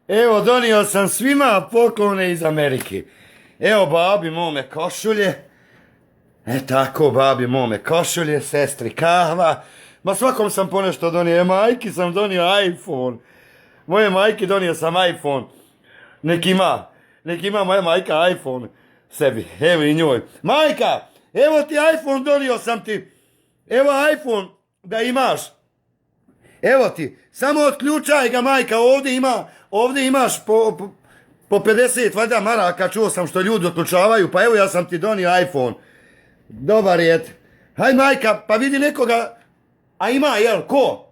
Evo, donio sam svima poklone iz Amerike. Evo, babi mome košulje. Tako, babi mome košulje, sestri kahva. Ma svakom sam ponešto donio. Majki sam donio iPhone. Moje majki donio sam iPhone. Nek ima moja majka iPhone sebi. Evo i njoj. Majka, evo ti iPhone, donio sam ti. Evo iPhone da imaš. Evo ti, samo otključaj ga, majka, ovdje imaš po 50 valjda maraka, čuo sam što ljudi otključavaju, pa evo ja sam ti donio iPhone. Dobar je. Haj majka, pa vidi nekoga, a ima, jel, ko?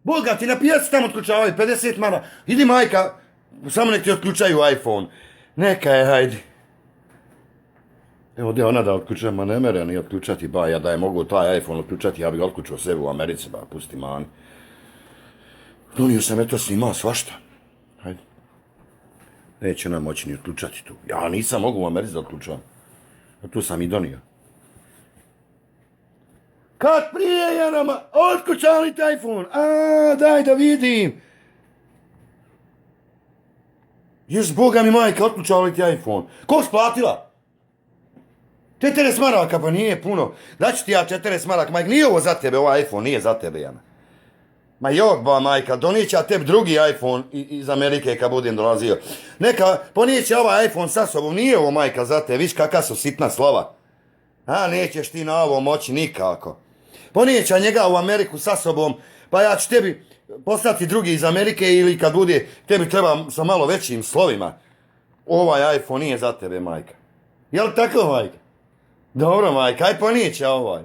Boga ti na pijaci tamo otključavaju, 50 maraka. Idi majka, samo nek ti otključaju iPhone. Neka je, hajdi. Evo gdje ona da otključuje, ma ne mere ni otključati, ba, ja da je mogu taj iPhone otključati, ja bi ga otključio sebe u Americi, ba, pusti mani. Donio sam eto snimao svašta. Hajde. Neće nam moći ni otključati tu. Ja nisam mogu u Americi da otključavam. A tu sam i donio. Kad prije ja nama otključali iPhone. Daj da vidim. Još Boga mi majka otključali ti iPhone. Ko splatila? 40 maraka, pa nije puno. Daću ti ja 40 maraka, majka, nije ovo za tebe, ovaj iPhone nije za tebe, Jana. Ma jok, ba majka, donijeće tebi drugi iPhone iz Amerike kad budem dolazio. Neka, ponijeće ovaj iPhone sa sobom, nije ovo majka za te, viš kakva su sitna slova. Nećeš ti na ovo moći nikako. Ponijeće njega u Ameriku sa sobom, pa ja ću tebi poslati drugi iz Amerike ili kad bude, tebi treba sa malo većim slovima. Ovaj iPhone nije za tebe, majka. Jel tako, majka? Dobro, majka, aj ponijeće ovaj.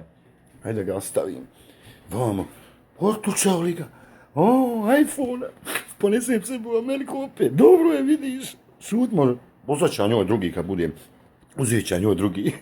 Ajde ga ostavim. Vamo. Otključali ga. iPhone. Ponesem se u Ameriku opet. Dobro je, vidiš. Šut može. Poslat će njoj drugi kad budem. Uzet će njoj drugi.